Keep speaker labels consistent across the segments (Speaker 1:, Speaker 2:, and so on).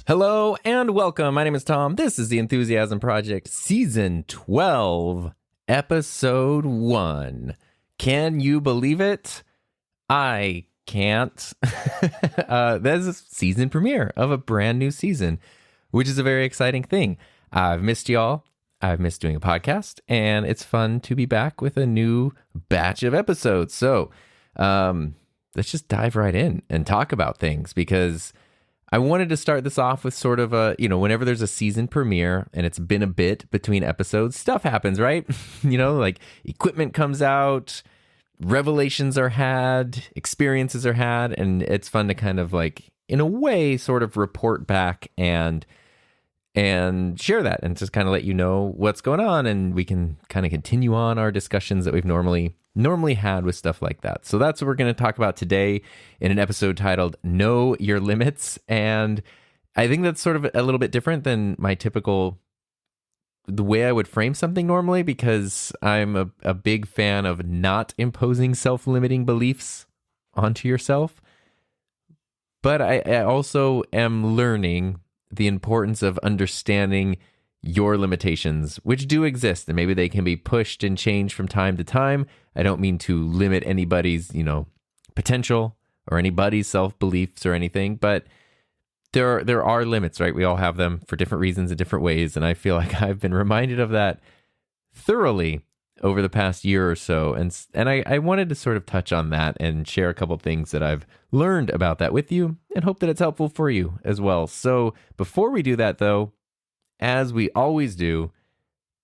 Speaker 1: Hello and welcome. My name is Tom. This is the Enthusiasm Project, Season 12, Episode 1. Can you believe it? I can't. That's a season premiere of a brand new season, which is a very exciting thing. I've missed y'all. I've missed doing a podcast, and it's fun to be back with a new batch of episodes. So let's just dive right in and talk about things, because I wanted to start this off with sort of a, whenever there's a season premiere and it's been a bit between episodes, stuff happens, right? Like equipment comes out, revelations are had, experiences are had, and it's fun to kind of like, in a way, sort of report back and share that and just kind of let you know what's going on, and we can kind of continue on our discussions that we've normally had with stuff like that. So that's what we're going to talk about today in an episode titled Know Your Limits. And I think that's sort of a little bit different than my typical, the way I would frame something normally, because I'm a big fan of not imposing self-limiting beliefs onto yourself. But I also am learning the importance of understanding your limitations, which do exist, and maybe they can be pushed and changed from time to time. I don't mean to limit anybody's, potential or anybody's self-beliefs or anything, but there are limits, right? We all have them for different reasons in different ways, and I feel like I've been reminded of that thoroughly over the past year or so, and I wanted to sort of touch on that and share a couple things that I've learned about that with you, and hope that it's helpful for you as well. So before we do that, though, as we always do,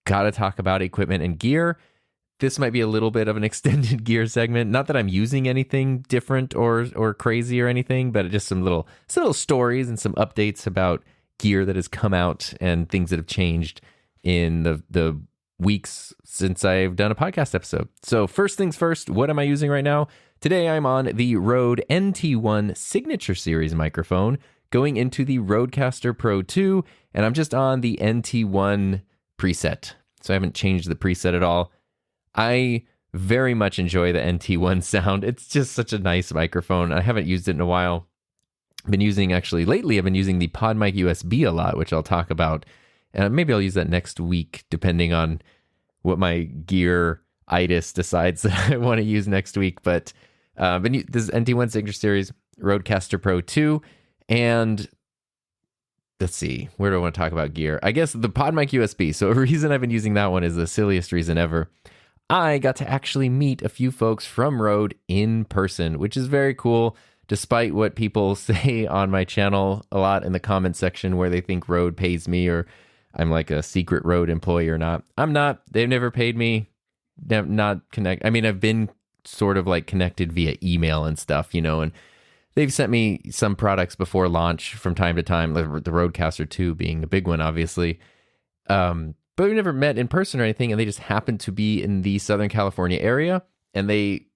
Speaker 1: gotta talk about equipment and gear. This might be a little bit of an extended gear segment. Not that I'm using anything different or crazy or anything, but just some little stories and some updates about gear that has come out and things that have changed in the weeks since I've done a podcast episode. So first things first, what am I using right now? Today I'm on the Rode NT1 Signature Series microphone, going into the Rodecaster Pro 2, and I'm just on the NT1 preset. So I haven't changed the preset at all. I very much enjoy the NT1 sound. It's just such a nice microphone. I haven't used it in a while. I've been using the PodMic USB a lot, which I'll talk about. And maybe I'll use that next week, depending on what my gear-itis decides that I want to use next week. But this is NT1 Signature Series, Rodecaster Pro 2, and let's see, where do I want to talk about gear? I guess the PodMic USB. So a reason I've been using that one is the silliest reason ever. I got to actually meet a few folks from Rode in person, which is very cool, despite what people say on my channel a lot in the comment section, where they think Rode pays me or I'm like a secret Rode employee or not. I'm not. They've never paid me. Not connect. I mean, I've been sort of like connected via email and stuff, and they've sent me some products before launch from time to time, the Rodecaster 2 being a big one, obviously. But we've never met in person or anything, and they just happened to be in the Southern California area, and they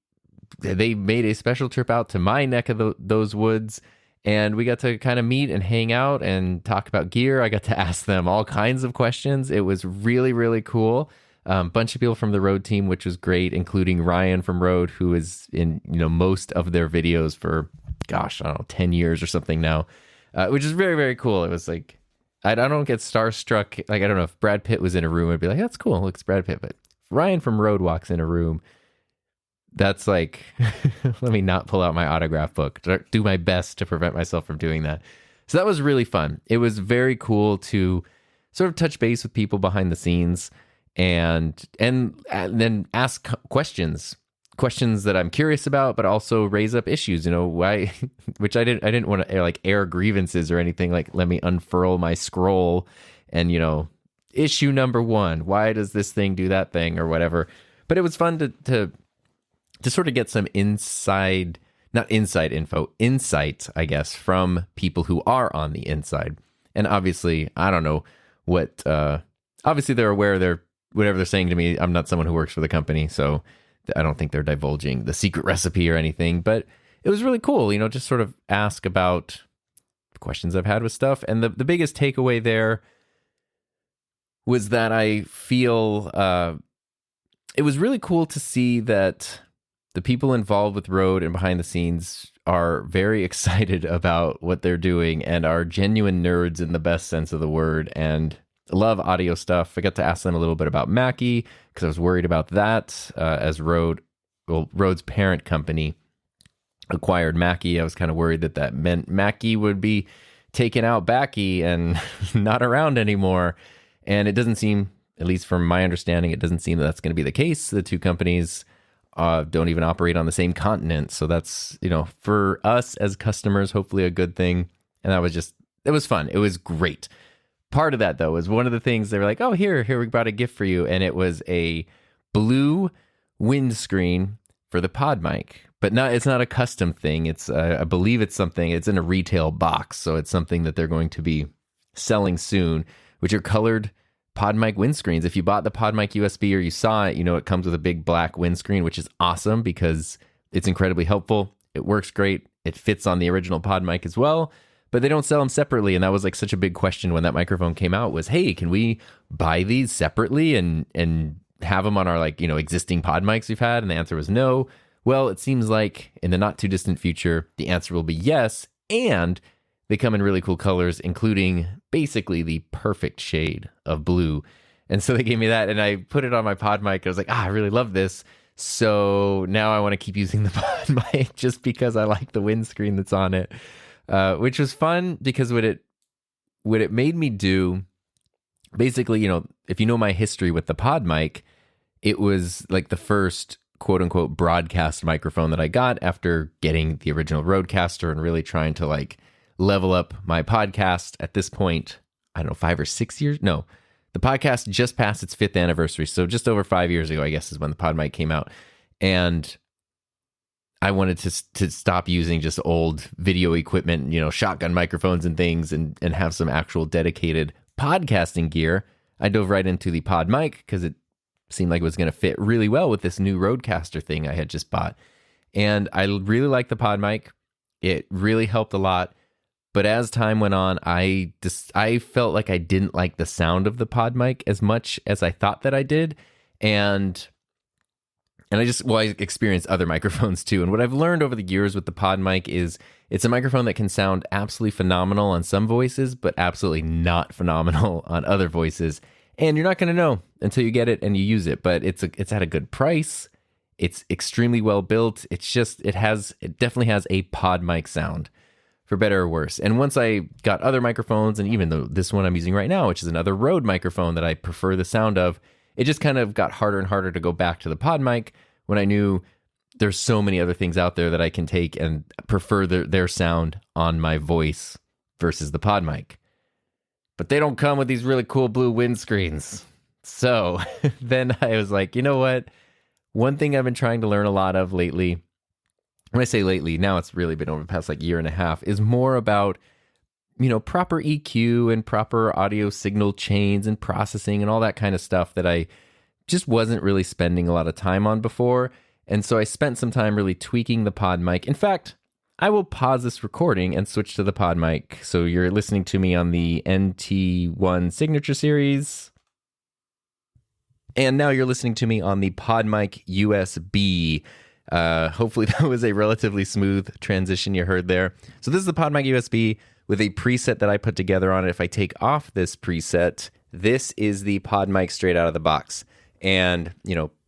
Speaker 1: made a special trip out to my neck of those woods, and we got to kind of meet and hang out and talk about gear. I got to ask them all kinds of questions. It was really, really cool. Bunch of people from the Rode team, which was great, including Ryan from Rode, who is in most of their videos for, gosh, I don't know, 10 years or something now, which is very, very cool. It was like, I don't get starstruck. Like, I don't know, if Brad Pitt was in a room, I'd be like, that's cool, look, it's Brad Pitt. But if Ryan from Rode walks in a room, that's like, let me not pull out my autograph book. Do my best to prevent myself from doing that. So that was really fun. It was very cool to sort of touch base with people behind the scenes and then ask questions that I'm curious about, but also raise up issues, why, which I didn't want to like air grievances or anything. Like, let me unfurl my scroll and, issue number 1, why does this thing do that thing or whatever. But it was fun to sort of get some insight, I guess, from people who are on the inside. And obviously, I don't know what, obviously they're aware whatever they're saying to me, I'm not someone who works for the company, so I don't think they're divulging the secret recipe or anything, but it was really cool, just sort of ask about questions I've had with stuff. And the biggest takeaway there was that I feel it was really cool to see that the people involved with Rode and behind the scenes are very excited about what they're doing and are genuine nerds in the best sense of the word and love audio stuff. I got to ask them a little bit about Mackie because I was worried about that as Rode's parent company acquired Mackie. I was kind of worried that meant Mackie would be taken out Backy and not around anymore. And it doesn't seem, at least from my understanding, it doesn't seem that that's going to be the case. The two companies don't even operate on the same continent. So that's, for us as customers, hopefully a good thing. And it was fun. It was great. Part of that, though, was one of the things they were like, oh, here, we brought a gift for you. And it was a blue windscreen for the pod mic. But it's not a custom thing. It's, I believe it's in a retail box. So it's something that they're going to be selling soon, which are colored pod mic windscreens. If you bought the pod mic USB or you saw it, it comes with a big black windscreen, which is awesome because it's incredibly helpful. It works great. It fits on the original pod mic as well, but they don't sell them separately. And that was like such a big question when that microphone came out was, hey, can we buy these separately and have them on our existing pod mics we've had? And the answer was no. Well, it seems like in the not too distant future, the answer will be yes. And they come in really cool colors, including basically the perfect shade of blue. And so they gave me that and I put it on my pod mic. I was like, I really love this. So now I want to keep using the pod mic just because I like the windscreen that's on it, which was fun because what it made me do, basically, if you know my history with the pod mic, it was like the first quote unquote broadcast microphone that I got after getting the original Rodecaster and really trying to level up my podcast. At this point, I don't know, 5 or 6 years. No, the podcast just passed its 5th anniversary. So just over 5 years ago, I guess, is when the pod mic came out. And I wanted to stop using just old video equipment, shotgun microphones and things and have some actual dedicated podcasting gear. I dove right into the pod mic because it seemed like it was going to fit really well with this new Rodecaster thing I had just bought. And I really liked the pod mic. It really helped a lot. But as time went on, I felt like I didn't like the sound of the pod mic as much as I thought that I did. And I experienced other microphones too. And what I've learned over the years with the pod mic is it's a microphone that can sound absolutely phenomenal on some voices, but absolutely not phenomenal on other voices. And you're not going to know until you get it and you use it. But it's at a good price. It's extremely well built. It definitely has a pod mic sound, for better or worse. And once I got other microphones, and even this one I'm using right now, which is another Rode microphone that I prefer the sound of, it just kind of got harder and harder to go back to the pod mic when I knew there's so many other things out there that I can take and prefer their sound on my voice versus the pod mic. But they don't come with these really cool blue windscreens. So then I was like, you know what? One thing I've been trying to learn a lot of lately, when I say lately, now it's really been over the past year and a half, is more about, proper EQ and proper audio signal chains and processing and all that kind of stuff that I just wasn't really spending a lot of time on before. And so I spent some time really tweaking the pod mic. In fact, I will pause this recording and switch to the pod mic. So you're listening to me on the NT1 Signature Series. And now you're listening to me on the pod mic USB. Hopefully that was a relatively smooth transition you heard there. So this is the pod mic USB with a preset that I put together on it. If I take off this preset, this is the pod mic straight out of the box. And,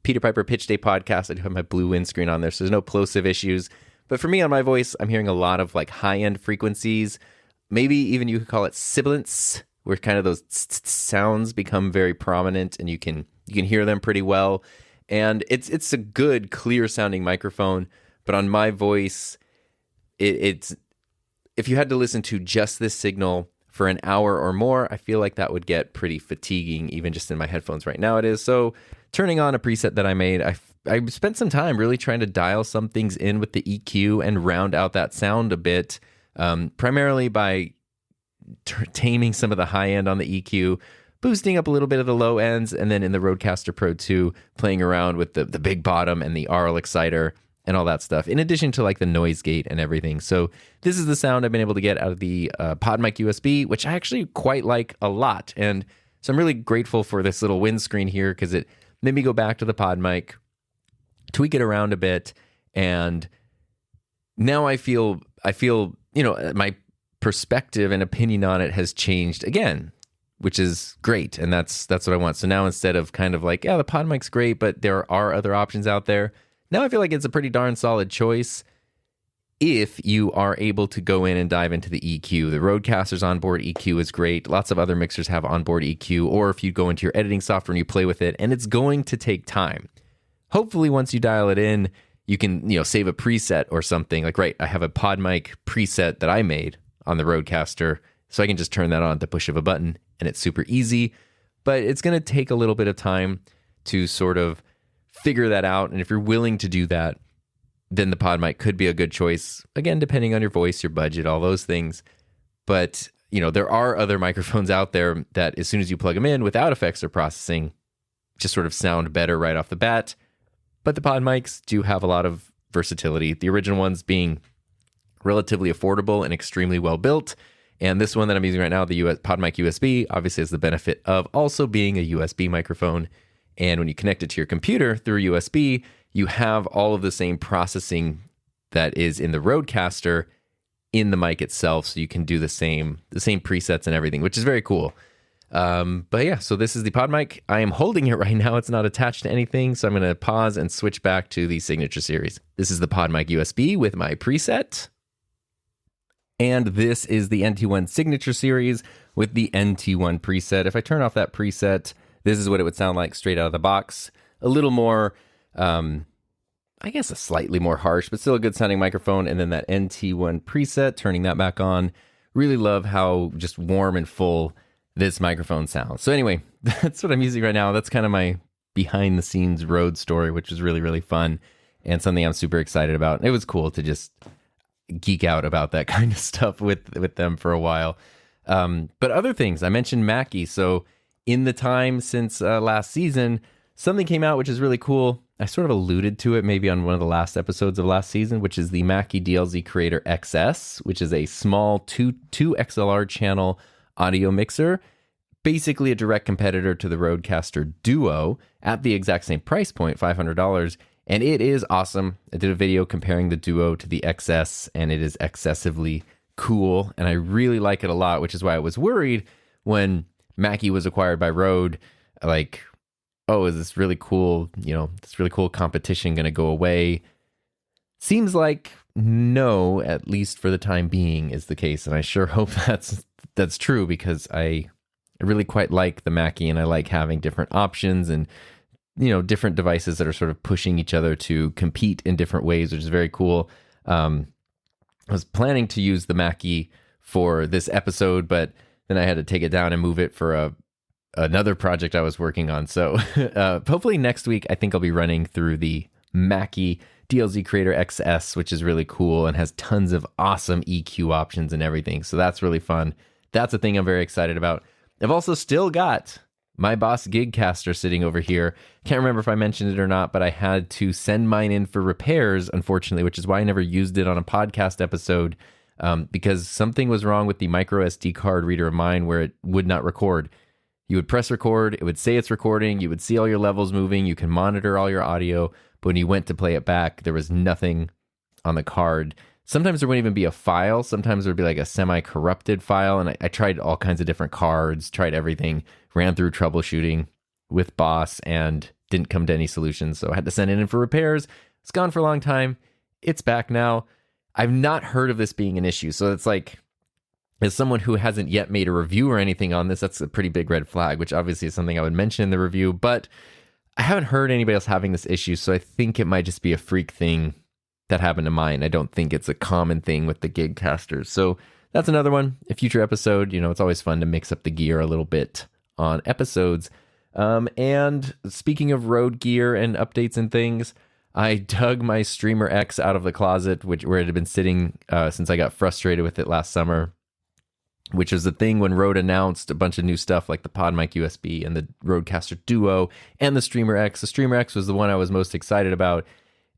Speaker 1: Peter Piper Pitch Day podcast, I do have my blue windscreen on there, so there's no plosive issues. But for me on my voice, I'm hearing a lot of high-end frequencies. Maybe even you could call it sibilance, where kind of those sounds become very prominent and you can hear them pretty well. And it's a good, clear-sounding microphone. But on my voice, it's if you had to listen to just this signal for an hour or more, I feel like that would get pretty fatiguing, even just in my headphones right now it is. So turning on a preset that I made, I spent some time really trying to dial some things in with the EQ and round out that sound a bit, primarily by taming some of the high end on the EQ, boosting up a little bit of the low ends, and then in the Rodecaster Pro 2, playing around with the big bottom and the RL exciter and all that stuff, in addition to the noise gate and everything. So this is the sound I've been able to get out of the pod mic USB, which I actually quite like a lot. And so I'm really grateful for this little windscreen here because it made me go back to the pod mic, tweak it around a bit, and now I feel, my perspective and opinion on it has changed again, which is great. And that's what I want. So now instead of kind of like, yeah, the pod mic's great, but there are other options out there. Now I feel like it's a pretty darn solid choice if you are able to go in and dive into the EQ. The Rodecaster's onboard EQ is great. Lots of other mixers have onboard EQ, or if you go into your editing software and you play with it, and it's going to take time. Hopefully, once you dial it in, you can, save a preset or something. Like, right, I have a pod mic preset that I made on the Rodecaster, so I can just turn that on at the push of a button, and it's super easy. But it's going to take a little bit of time to sort of figure that out. And if you're willing to do that, then the pod mic could be a good choice. Again, depending on your voice, your budget, all those things. But, there are other microphones out there that as soon as you plug them in without effects or processing, just sort of sound better right off the bat. But the pod mics do have a lot of versatility. The original ones being relatively affordable and extremely well built. And this one that I'm using right now, the PodMic USB, obviously has the benefit of also being a USB microphone. And when you connect it to your computer through USB, you have all of the same processing that is in the Rodecaster in the mic itself, so you can do the same presets and everything, which is very cool. But yeah, so this is the pod mic. I am holding it right now. It's not attached to anything, so I'm going to pause and switch back to the Signature Series. This is the PodMic USB with my preset. And this is the NT1 Signature Series with the NT1 preset. If I turn off that preset, this is what it would sound like straight out of the box. A little more, I guess a slightly more harsh, but still a good sounding microphone. And then that NT1 preset, turning that back on. Really love how just warm and full this microphone sounds. So anyway, that's what I'm using right now. That's kind of my behind the scenes Rode story, which was really, really fun and something I'm super excited about. It was cool to just geek out about that kind of stuff with them for a while. But other things, I mentioned Mackie. So in the time since last season, something came out which is really cool. I sort of alluded to it maybe on one of the last episodes of last season, which is the Mackie DLZ Creator XS, which is a small 2 XLR channel audio mixer, basically a direct competitor to the Rodecaster Duo at the exact same price point, $500. And it is awesome. I did a video comparing the Duo to the XS, and it is excessively cool. And I really like it a lot, which is why I was worried when Mackie was acquired by Rode. Like, oh, is this really cool, this really cool competition going to go away? Seems like no, at least for the time being, is the case. And I sure hope that's true, because I really quite like the Mackie, and I like having different options and, different devices that are sort of pushing each other to compete in different ways, which is very cool. I was planning to use the Mackie for this episode, but then I had to take it down and move it for another project I was working on. So hopefully next week, I think I'll be running through the Mackie DLZ Creator XS, which is really cool and has tons of awesome EQ options and everything. So that's really fun. That's a thing I'm very excited about. I've also still got my Boss Gigcaster sitting over here. Can't remember if I mentioned it or not, but I had to send mine in for repairs, unfortunately, which is why I never used it on a podcast episode, because something was wrong with the micro SD card reader of mine where it would not record. You would press record, it would say it's recording, you would see all your levels moving, you can monitor all your audio, but when you went to play it back, there was nothing on the card. Sometimes there wouldn't even be a file. Sometimes there would be like a semi-corrupted file, and I tried all kinds of different cards, tried everything, ran through troubleshooting with Boss, and didn't come to any solutions, so I had to send it in for repairs. It's gone for a long time. It's back now. I've not heard of this being an issue, so it's like, as someone who hasn't yet made a review or anything on this, that's a pretty big red flag, which obviously is something I would mention in the review, but I haven't heard anybody else having this issue, so I think it might just be a freak thing that happened to mine. I don't think it's a common thing with the Gigcasters. So that's another one, a future episode. It's always fun to mix up the gear a little bit on episodes. And speaking of Rode gear and updates and things, I dug my Streamer X out of the closet, where it had been sitting since I got frustrated with it last summer, which was the thing when Rode announced a bunch of new stuff like the PodMic USB and the Rodecaster Duo and the Streamer X. The Streamer X was the one I was most excited about,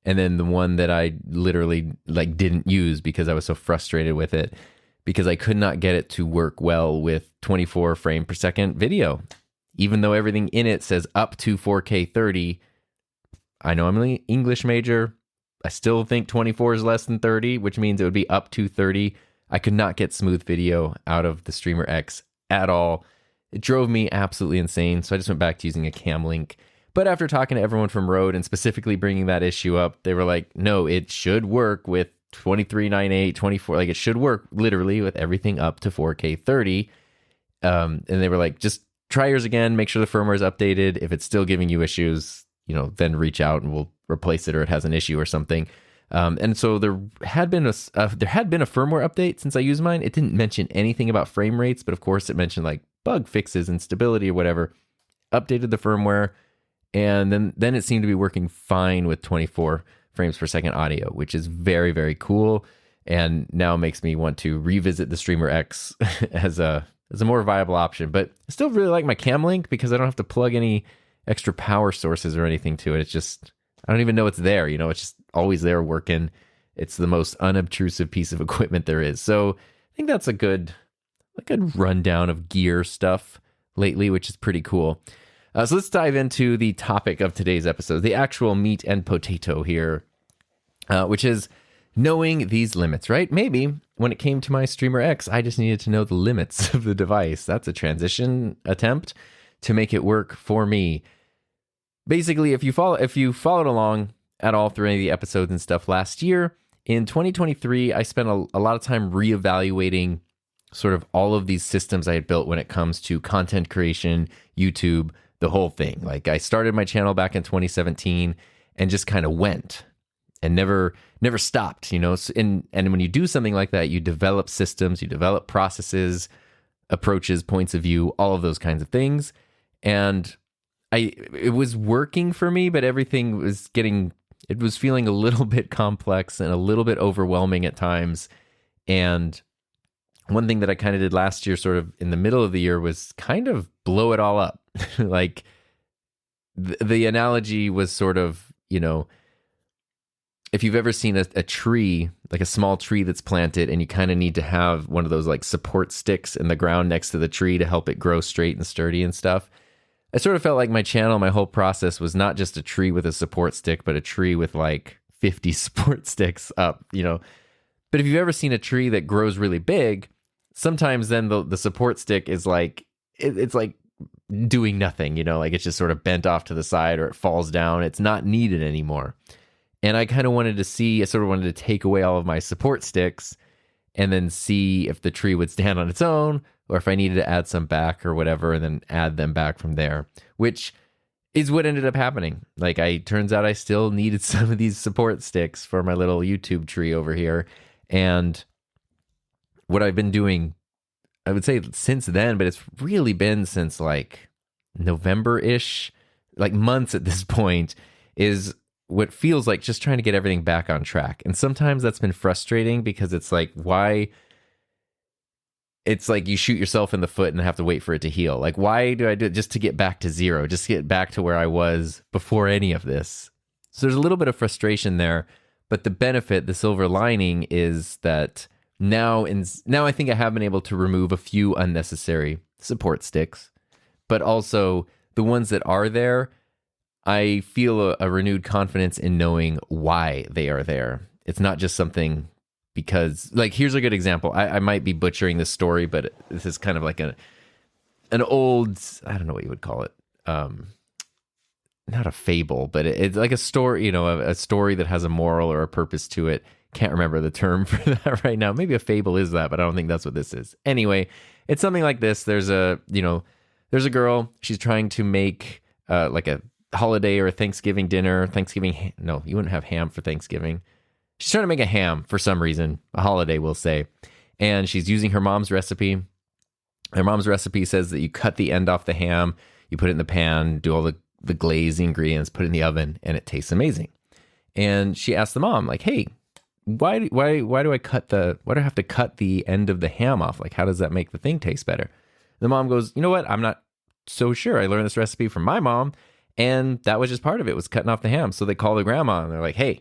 Speaker 1: and then the one that I literally didn't use because I was so frustrated with it, because I could not get it to work well with 24 frame per second video. Even though everything in it says up to 4K 30, I know I'm an English major. I still think 24 is less than 30, which means it would be up to 30. I could not get smooth video out of the Streamer X at all. It drove me absolutely insane. So I just went back to using a cam link. But after talking to everyone from Rode and specifically bringing that issue up, they were like, no, it should work with 2398, 24. Like, it should work literally with everything up to 4K 30. And they were like, just try yours again. Make sure the firmware is updated. If it's still giving you issues, then reach out and we'll replace it, or it has an issue or something. And so there had been a firmware update since I used mine. It didn't mention anything about frame rates, but of course it mentioned like bug fixes and stability or whatever. Updated the firmware, and then it seemed to be working fine with 24 frames per second audio, which is very, very cool. And now makes me want to revisit the Streamer X as a more viable option. But I still really like my Cam Link because I don't have to plug any extra power sources or anything to it. It's just, I don't even know it's there. It's just always there working. It's the most unobtrusive piece of equipment there is. So I think that's a good rundown of gear stuff lately, which is pretty cool. So let's dive into the topic of today's episode, the actual meat and potato here, which is knowing these limits, right? Maybe when it came to my Streamer X, I just needed to know the limits of the device. That's a transition attempt to make it work for me. Basically, if you followed along at all through any of the episodes and stuff last year, in 2023, I spent a lot of time reevaluating sort of all of these systems I had built when it comes to content creation, YouTube, the whole thing. Like, I started my channel back in 2017 and just kind of went and never stopped, and when you do something like that, you develop systems, you develop processes, approaches, points of view, all of those kinds of things. And it was working for me, but everything was feeling a little bit complex and a little bit overwhelming at times. And one thing that I kind of did last year, sort of in the middle of the year, was kind of blow it all up. Like, the analogy was sort of, if you've ever seen a tree, like a small tree that's planted, and you kind of need to have one of those like support sticks in the ground next to the tree to help it grow straight and sturdy and stuff. I sort of felt like my channel, my whole process was not just a tree with a support stick, but a tree with like 50 support sticks up, But if you've ever seen a tree that grows really big, sometimes then the support stick is like, it's like doing nothing, like it's just sort of bent off to the side, or it falls down. It's not needed anymore. And I kind of wanted to take away all of my support sticks and then see if the tree would stand on its own, or if I needed to add some back or whatever, and then add them back from there, which is what ended up happening. Like, turns out I still needed some of these support sticks for my little YouTube tree over here. And what I've been doing, I would say since then, but it's really been since like November-ish, like months at this point, is what feels like just trying to get everything back on track. And sometimes that's been frustrating because it's like, why? It's like you shoot yourself in the foot and have to wait for it to heal. Like, why do I do it just to get back to zero, just to get back to where I was before any of this? So there's a little bit of frustration there, but the benefit, the silver lining, is that now I think I have been able to remove a few unnecessary support sticks, but also the ones that are there, I feel a renewed confidence in knowing why they are there. It's not just something because, like, here's a good example. I might be butchering this story, but this is kind of like an old, I don't know what you would call it. Not a fable, but it's like a story, a story that has a moral or a purpose to it. Can't remember the term for that right now. Maybe a fable is that, but I don't think that's what this is. Anyway, it's something like this. There's a girl. She's trying to make like a holiday or a Thanksgiving dinner. No, you wouldn't have ham for Thanksgiving. She's trying to make a ham for some reason, a holiday, we'll say. And she's using her mom's recipe. Her mom's recipe says that you cut the end off the ham, you put it in the pan, do all the glaze ingredients, put it in the oven, and it tastes amazing. And she asked the mom, like, hey, why do I have to cut the end of the ham off? Like, how does that make the thing taste better? The mom goes, you know what? I'm not so sure. I learned this recipe from my mom, and that was just part of it, was cutting off the ham. So they call the grandma, and they're like, hey,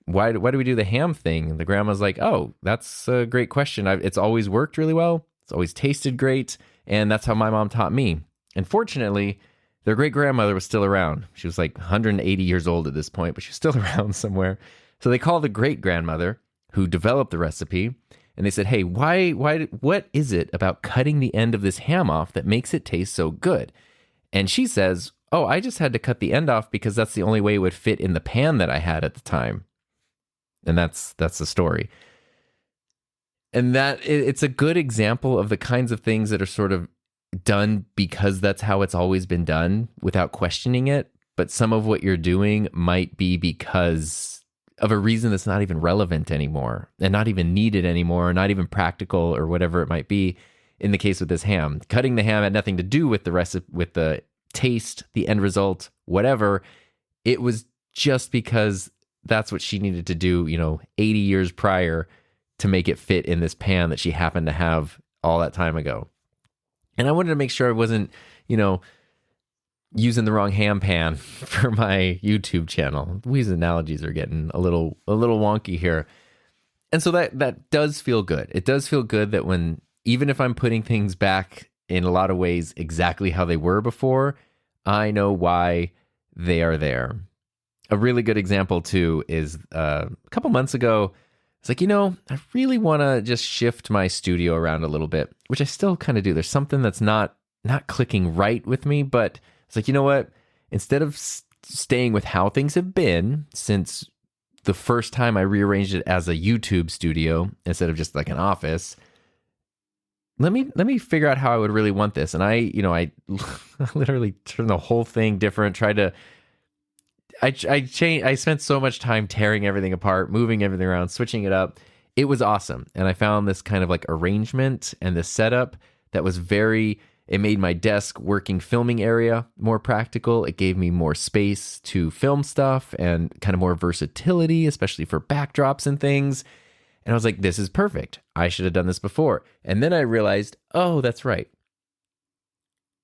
Speaker 1: why do we do the ham thing? And the grandma's like, oh, that's a great question. It's always worked really well. It's always tasted great. And that's how my mom taught me. And fortunately, their great-grandmother was still around. She was like 180 years old at this point, but she's still around somewhere. So they called the great-grandmother who developed the recipe, and they said, hey, what is it about cutting the end of this ham off that makes it taste so good? And she says, oh, I just had to cut the end off because that's the only way it would fit in the pan that I had at the time. And that's the story. And that it's a good example of the kinds of things that are sort of done because that's how it's always been done without questioning it. But some of what you're doing might be because of a reason that's not even relevant anymore and not even needed anymore, or not even practical, or whatever it might be. In the case with this ham, cutting the ham had nothing to do with the recipe, with the taste, the end result, whatever. It was just because that's what she needed to do, 80 years prior to make it fit in this pan that she happened to have all that time ago. And I wanted to make sure I wasn't, using the wrong ham pan for my YouTube channel. These analogies are getting a little wonky here. And so that does feel good. It does feel good that when, even if I'm putting things back in a lot of ways exactly how they were before, I know why they are there. A really good example too is a couple months ago, it's like, I really want to just shift my studio around a little bit, which I still kind of do. There's something that's not clicking right with me, but it's like, you know what? Instead of staying with how things have been since the first time I rearranged it as a YouTube studio instead of just like an office, let me figure out how I would really want this. And I literally turned the whole thing different, I spent so much time tearing everything apart, moving everything around, switching it up. It was awesome. And I found this kind of like arrangement and this setup that was it made my desk working filming area more practical. It gave me more space to film stuff and kind of more versatility, especially for backdrops and things. And I was like, this is perfect. I should have done this before. And then I realized, oh, that's right.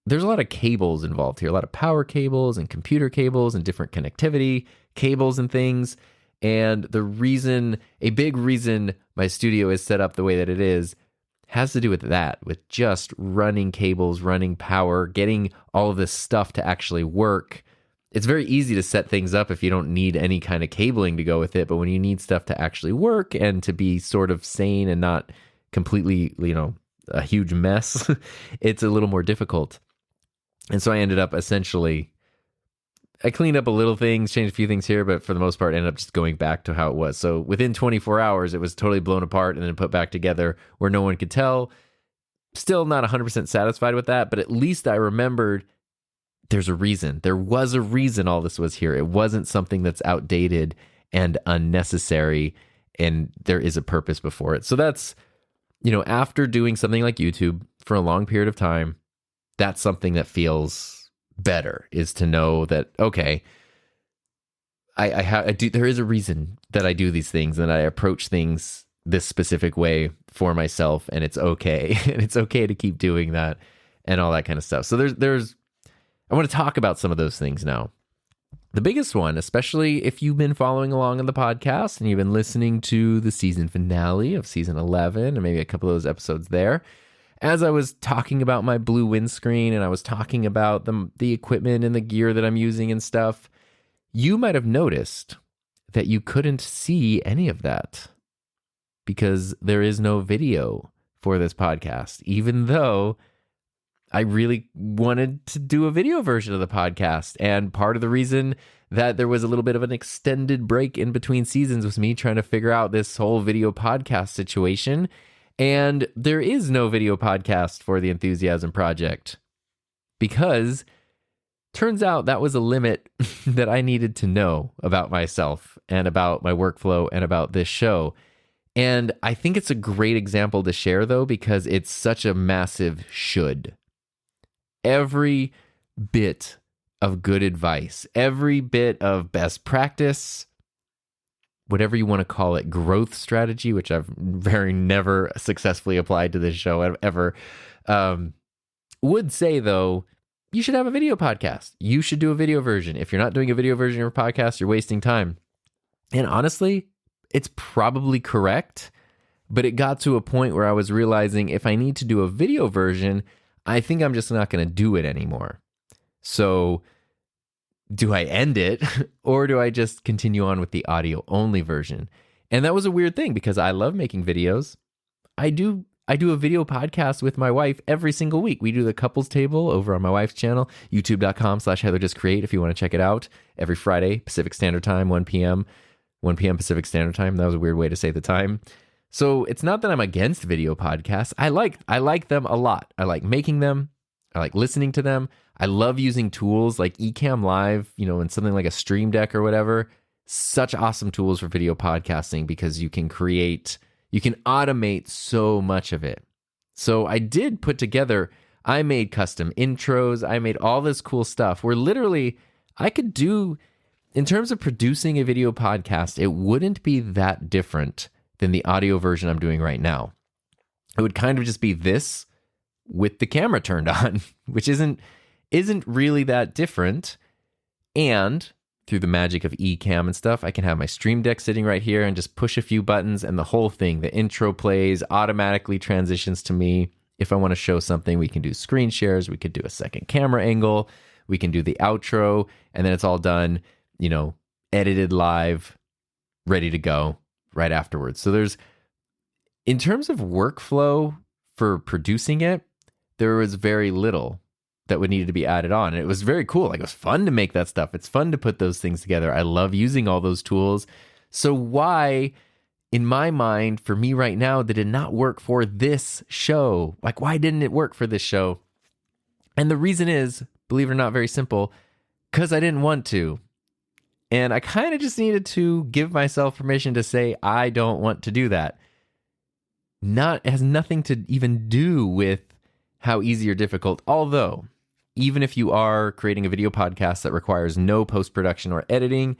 Speaker 1: There's a lot of cables involved here, a lot of power cables and computer cables and different connectivity cables and things. And a big reason my studio is set up the way that it is has to do with that, with just running cables, running power, getting all of this stuff to actually work. It's very easy to set things up if you don't need any kind of cabling to go with it. But when you need stuff to actually work and to be sort of sane and not completely, a huge mess, it's a little more difficult. And so I ended up I cleaned up a little things, changed a few things here, but for the most part, ended up just going back to how it was. So within 24 hours, it was totally blown apart and then put back together where no one could tell. Still not 100% satisfied with that, but at least I remembered there's a reason. There was a reason all this was here. It wasn't something that's outdated and unnecessary, and there is a purpose before it. So that's, after doing something like YouTube for a long period of time, that's something that feels better, is to know that, okay, there is a reason that I do these things and I approach things this specific way for myself, and it's okay. And it's okay to keep doing that and all that kind of stuff. So I want to talk about some of those things now. The biggest one, especially if you've been following along on the podcast and you've been listening to the season finale of season 11 and maybe a couple of those episodes there, as I was talking about my blue windscreen and I was talking about the equipment and the gear that I'm using and stuff, you might have noticed that you couldn't see any of that because there is no video for this podcast, even though I really wanted to do a video version of the podcast. And part of the reason that there was a little bit of an extended break in between seasons was me trying to figure out this whole video podcast situation. And there is no video podcast for the Enthusiasm Project because turns out that was a limit that I needed to know about myself and about my workflow and about this show. And I think it's a great example to share, though, because it's such a massive should. Every bit of good advice, every bit of best practice, whatever you want to call it, growth strategy, which I've very never successfully applied to this show ever, would say, though, you should have a video podcast. You should do a video version. If you're not doing a video version of your podcast, you're wasting time. And honestly, it's probably correct, but it got to a point where I was realizing if I need to do a video version, I think I'm just not going to do it anymore. So do I end it or do I just continue on with the audio only version? And that was a weird thing because I love making videos. I do a video podcast with my wife every single week. We do the couples table over on my wife's channel, youtube.com/HeatherJustCreate if you want to check it out. Every Friday, Pacific Standard Time, 1 p.m. Pacific Standard Time. That was a weird way to say the time. So it's not that I'm against video podcasts. I like them a lot. I like making them. I like listening to them. I love using tools like Ecamm Live, and something like a Stream Deck or whatever. Such awesome tools for video podcasting because you can automate so much of it. So I made custom intros. I made all this cool stuff where literally I could do, in terms of producing a video podcast, it wouldn't be that different than the audio version I'm doing right now. It would kind of just be this with the camera turned on, which isn't really that different. And through the magic of Ecamm and stuff, I can have my Stream Deck sitting right here and just push a few buttons and the whole thing, the intro plays, automatically transitions to me. If I want to show something, we can do screen shares, we could do a second camera angle, we can do the outro, and then it's all done, edited live, ready to go right afterwards. So in terms of workflow for producing it, there was very little that would need to be added on. And it was very cool. Like, it was fun to make that stuff. It's fun to put those things together. I love using all those tools. So why, in my mind, for me right now, did it not work for this show? Like, why didn't it work for this show? And the reason is, believe it or not, very simple, because I didn't want to. And I kind of just needed to give myself permission to say, I don't want to do that. It has nothing to even do with how easy or difficult, although even if you are creating a video podcast that requires no post-production or editing,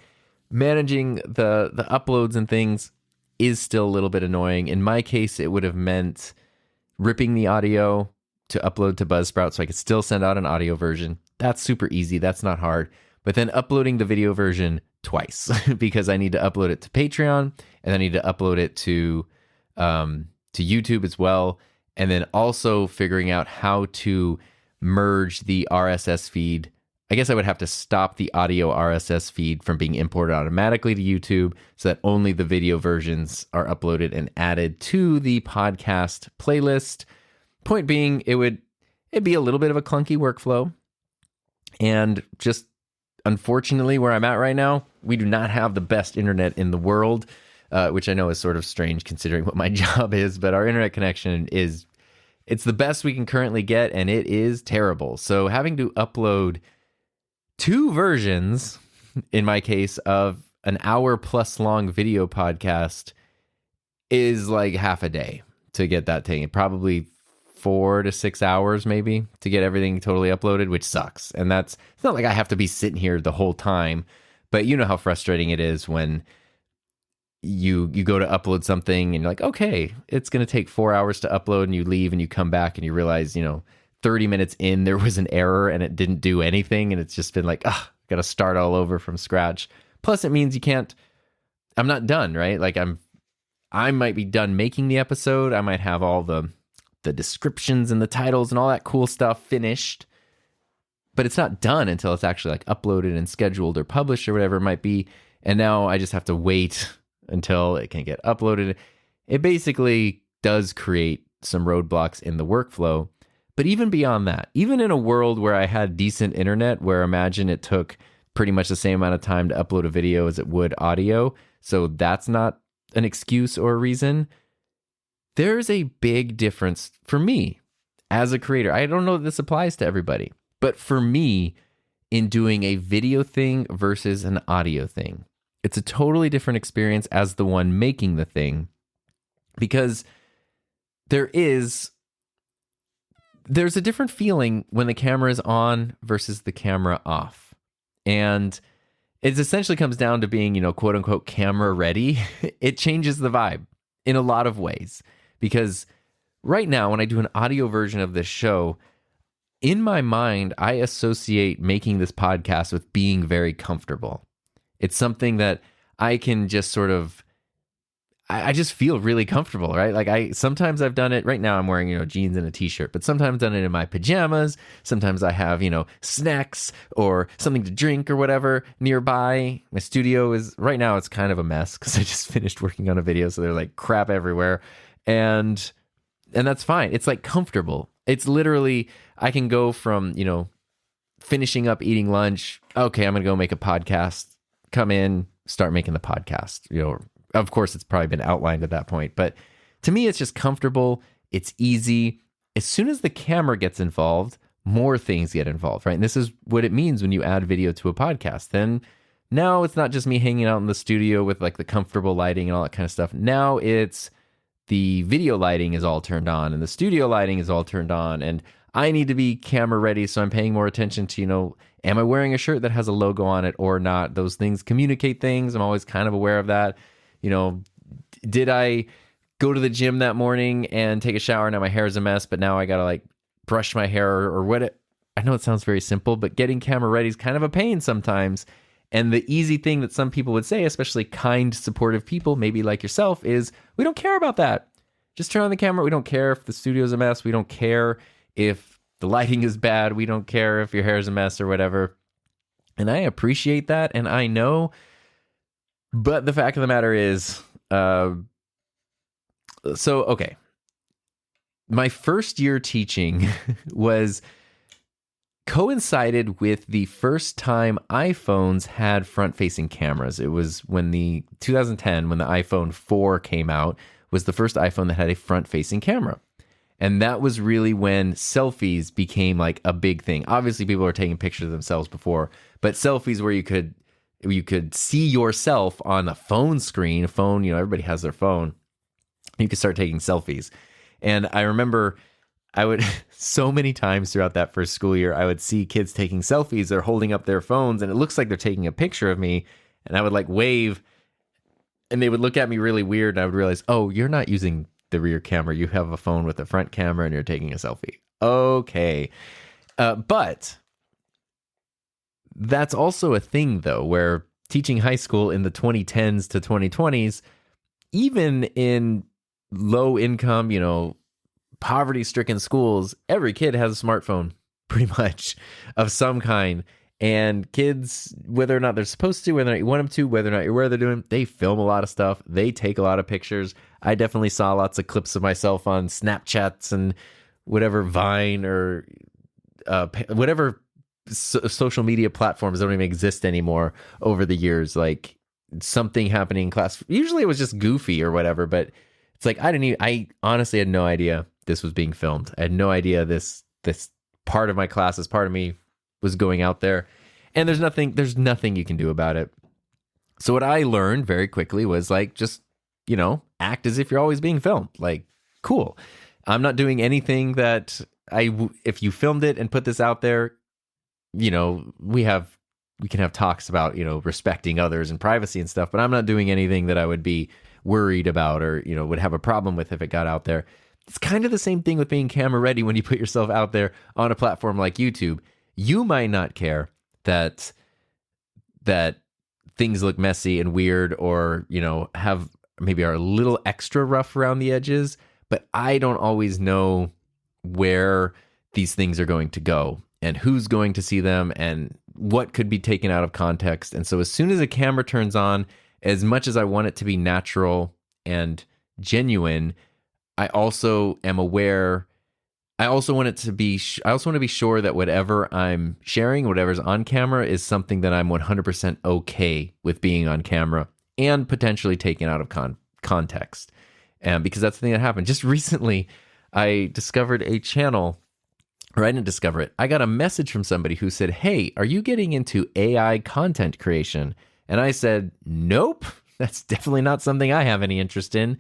Speaker 1: managing the uploads and things is still a little bit annoying. In my case, it would have meant ripping the audio to upload to Buzzsprout so I could still send out an audio version. That's super easy. That's not hard. But then uploading the video version twice because I need to upload it to Patreon and I need to upload it to YouTube as well. And then also figuring out how to merge the RSS feed. I guess I would have to stop the audio RSS feed from being imported automatically to YouTube so that only the video versions are uploaded and added to the podcast playlist. Point being, it'd be a little bit of a clunky workflow. And just unfortunately, where I'm at right now, we do not have the best internet in the world, which I know is sort of strange considering what my job is, but our internet connection it's the best we can currently get, and it is terrible. So having to upload 2 versions, in my case, of an hour plus long video podcast is like half a day to get that thing. Probably 4 to 6 hours maybe to get everything totally uploaded, which sucks. And it's not like I have to be sitting here the whole time, but you know how frustrating it is when you go to upload something and you're like, okay, it's going to take 4 hours to upload, and you leave and you come back and you realize, 30 minutes in there was an error and it didn't do anything. And it's just been like, got to start all over from scratch. Plus it means I'm not done, right? Like I might be done making the episode. I might have all the descriptions and the titles and all that cool stuff finished, but it's not done until it's actually like uploaded and scheduled or published or whatever it might be. And now I just have to wait until it can get uploaded. It basically does create some roadblocks in the workflow. But even beyond that, even in a world where I had decent internet, where imagine it took pretty much the same amount of time to upload a video as it would audio, so that's not an excuse or a reason, there's a big difference for me as a creator. I don't know that this applies to everybody, but for me, in doing a video thing versus an audio thing, it's a totally different experience as the one making the thing, because there's a different feeling when the camera is on versus the camera off. And it essentially comes down to being, quote unquote, camera ready. It changes the vibe in a lot of ways, because right now when I do an audio version of this show, in my mind, I associate making this podcast with being very comfortable. It's something that I can just sort of, I just feel really comfortable, right? Like sometimes I've done it right now. I'm wearing, jeans and a t-shirt, but sometimes I've done it in my pajamas. Sometimes I have, snacks or something to drink or whatever nearby. My studio is right now, it's kind of a mess because I just finished working on a video. So there's like crap everywhere. And that's fine. It's like comfortable. It's literally, I can go from, finishing up eating lunch. Okay, I'm going to go make a podcast, come in, start making the podcast, Of course, it's probably been outlined at that point, but to me, it's just comfortable. It's easy. As soon as the camera gets involved, more things get involved, right? And this is what it means when you add video to a podcast. Then now it's not just me hanging out in the studio with like the comfortable lighting and all that kind of stuff. Now it's the video lighting is all turned on and the studio lighting is all turned on. And I need to be camera ready. So I'm paying more attention to, am I wearing a shirt that has a logo on it or not? Those things communicate things. I'm always kind of aware of that. Did I go to the gym that morning and take a shower? Now my hair is a mess, but now I got to like brush my hair or what? I know it sounds very simple, but getting camera ready is kind of a pain sometimes. And the easy thing that some people would say, especially kind, supportive people, maybe like yourself, is we don't care about that. Just turn on the camera. We don't care if the studio's a mess. We don't care if the lighting is bad. We don't care if your hair is a mess or whatever. And I appreciate that. And I know. But the fact of the matter is, okay. My first year teaching coincided with the first time iPhones had front-facing cameras. It was when 2010, when the iPhone 4 came out, was the first iPhone that had a front-facing camera. And that was really when selfies became like a big thing. Obviously, people were taking pictures of themselves before, but selfies where you could see yourself on a phone screen. A phone, everybody has their phone. You could start taking selfies. And I remember I would, so many times throughout that first school year, I would see kids taking selfies. They're holding up their phones and it looks like they're taking a picture of me. And I would like wave and they would look at me really weird. And I would realize, oh, you're not using the rear camera. You have a phone with a front camera and you're taking a selfie. Okay. But that's also a thing, though, where teaching high school in the 2010s to 2020s, even in low income, poverty-stricken schools, every kid has a smartphone, pretty much, of some kind. And kids, whether or not they're supposed to, whether or not you want them to, whether or not you're aware they're doing, they film a lot of stuff. They take a lot of pictures. I definitely saw lots of clips of myself on Snapchats and whatever Vine or whatever social media platforms don't even exist anymore over the years. Like something happening in class. Usually it was just goofy or whatever, but it's like I honestly had no idea this was being filmed. I had no idea this part of my class, this part of me was going out there. And there's nothing you can do about it. So what I learned very quickly was like, just, act as if you're always being filmed. Like, cool. I'm not doing anything that if you filmed it and put this out there, we can have talks about, respecting others and privacy and stuff, but I'm not doing anything that I would be worried about or, would have a problem with if it got out there. It's kind of the same thing with being camera ready when you put yourself out there on a platform like YouTube. You might not care that things look messy and weird or, have maybe are a little extra rough around the edges, but I don't always know where these things are going to go and who's going to see them and what could be taken out of context. And so as soon as a camera turns on, as much as I want it to be natural and genuine, I also am aware. I also want to be sure that whatever I'm sharing, whatever's on camera is something that I'm 100% okay with being on camera and potentially taken out of context. And because that's the thing that happened. Just recently, I discovered a channel, or I didn't discover it. I got a message from somebody who said, "Hey, are you getting into AI content creation?" And I said, "Nope, that's definitely not something I have any interest in."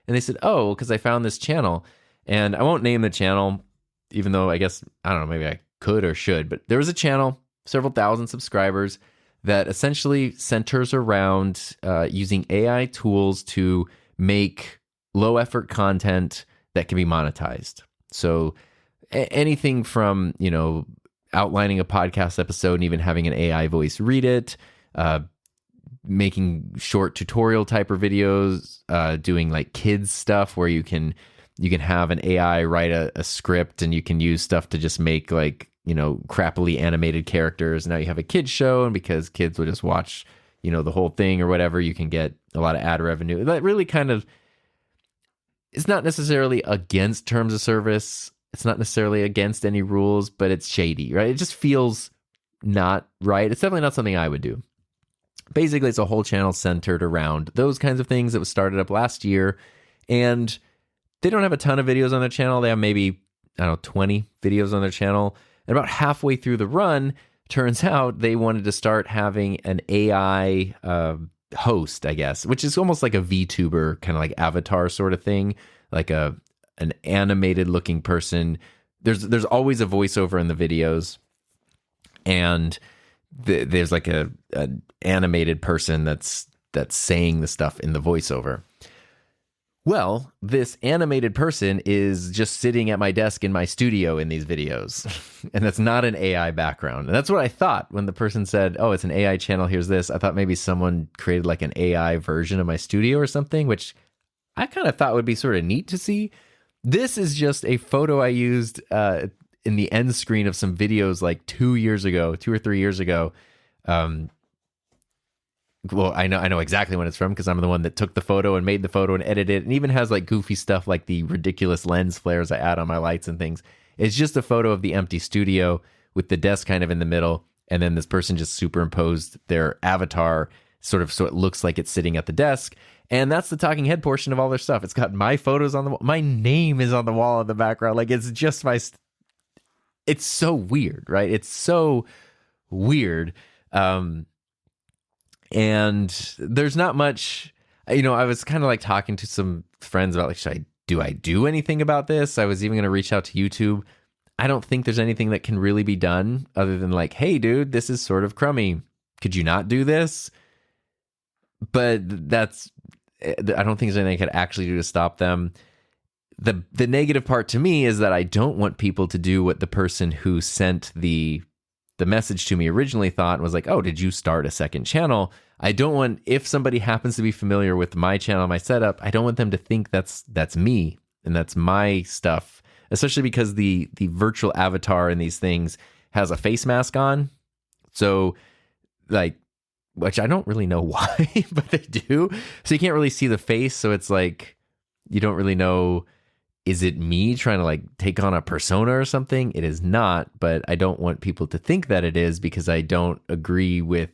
Speaker 1: And they said, "Oh, because I found this channel." And I won't name the channel, even though I guess, I don't know, maybe I could or should. But there was a channel, several thousand subscribers, that essentially centers around using AI tools to make low-effort content that can be monetized. So anything from, outlining a podcast episode and even having an AI voice read it, making short tutorial type of videos, doing like kids stuff where you can have an AI write a script, and you can use stuff to just make like, crappily animated characters. Now you have a kids show, and because kids will just watch, the whole thing or whatever, you can get a lot of ad revenue. That really kind of, it's not necessarily against terms of service. It's not necessarily against any rules, but it's shady, right? It just feels not right. It's definitely not something I would do. Basically, it's a whole channel centered around those kinds of things that was started up last year. And they don't have a ton of videos on their channel. They have maybe, 20 videos on their channel. And about halfway through the run, turns out they wanted to start having an AI host, I guess, which is almost like a VTuber, kind of like avatar sort of thing, like an animated looking person. There's always a voiceover in the videos, and there's like an animated person that's saying the stuff in the voiceover. Well, this animated person is just sitting at my desk in my studio in these videos, and that's not an AI background. And that's what I thought when the person said, oh, it's an AI channel, here's this. I thought maybe someone created like an AI version of my studio or something, which I kind of thought would be sort of neat to see. This is just a photo I used in the end screen of some videos like 2 or 3 years ago. Well, I know exactly when it's from because I'm the one that took the photo and made the photo and edited it, and even has like goofy stuff like the ridiculous lens flares I add on my lights and things. It's just a photo of the empty studio with the desk kind of in the middle, and then this person just superimposed their avatar sort of so it looks like it's sitting at the desk. And that's the talking head portion of all their stuff. It's got my photos on the wall. My name is on the wall in the background. Like, it's just it's so weird, right? It's so weird. And there's not much, I was kind of like talking to some friends about like, do I do anything about this? I was even going to reach out to YouTube. I don't think there's anything that can really be done other than like, hey dude, this is sort of crummy. Could you not do this? But I don't think there's anything I could actually do to stop them. The negative part to me is that I don't want people to do what the person who sent the message to me originally thought, was like, oh, did you start a second channel? I don't want, if somebody happens to be familiar with my channel, my setup, I don't want them to think that's me and that's my stuff, especially because the virtual avatar in these things has a face mask on. So like, which I don't really know why, but they do. So you can't really see the face. So it's like, you don't really know, is it me trying to like take on a persona or something? It is not, but I don't want people to think that it is because I don't agree with,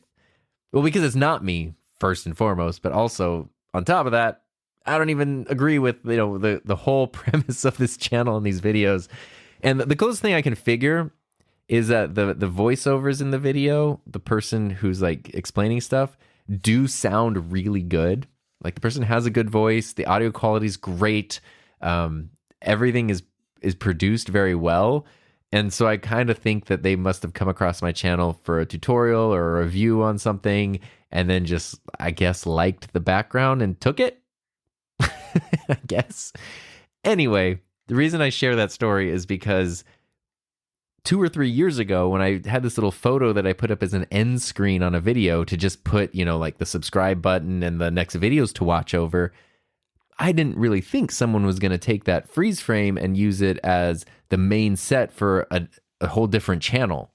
Speaker 1: because it's not me first and foremost, but also on top of that, I don't even agree with, the whole premise of this channel and these videos. And the closest thing I can figure is that the voiceovers in the video, the person who's like explaining stuff, do sound really good. Like the person has a good voice. The audio quality is great. Everything is produced very well. And so I kind of think that they must have come across my channel for a tutorial or a review on something, and then just, I guess, liked the background and took it, I guess. Anyway, the reason I share that story is because 2 or 3 years ago, when I had this little photo that I put up as an end screen on a video to just put, like the subscribe button and the next videos to watch over, I didn't really think someone was going to take that freeze frame and use it as the main set for a whole different channel.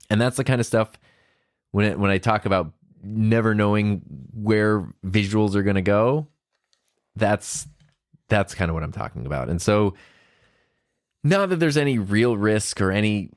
Speaker 1: And that's the kind of stuff when I talk about never knowing where visuals are going to go, that's kind of what I'm talking about. And so not that there's any real risk or any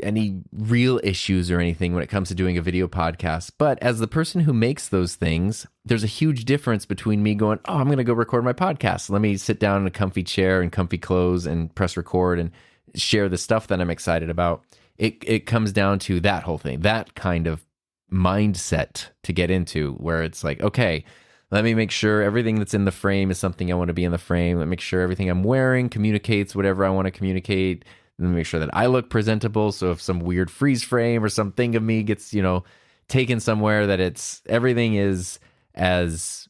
Speaker 1: real issues or anything when it comes to doing a video podcast, but as the person who makes those things, there's a huge difference between me going, oh, I'm going to go record my podcast. Let me sit down in a comfy chair and comfy clothes and press record and share the stuff that I'm excited about. It comes down to that whole thing, that kind of mindset to get into, where it's like, okay, let me make sure everything that's in the frame is something I want to be in the frame. Let me make sure everything I'm wearing communicates whatever I want to communicate. Let me make sure that I look presentable. So if some weird freeze frame or something of me gets, taken somewhere, that everything is as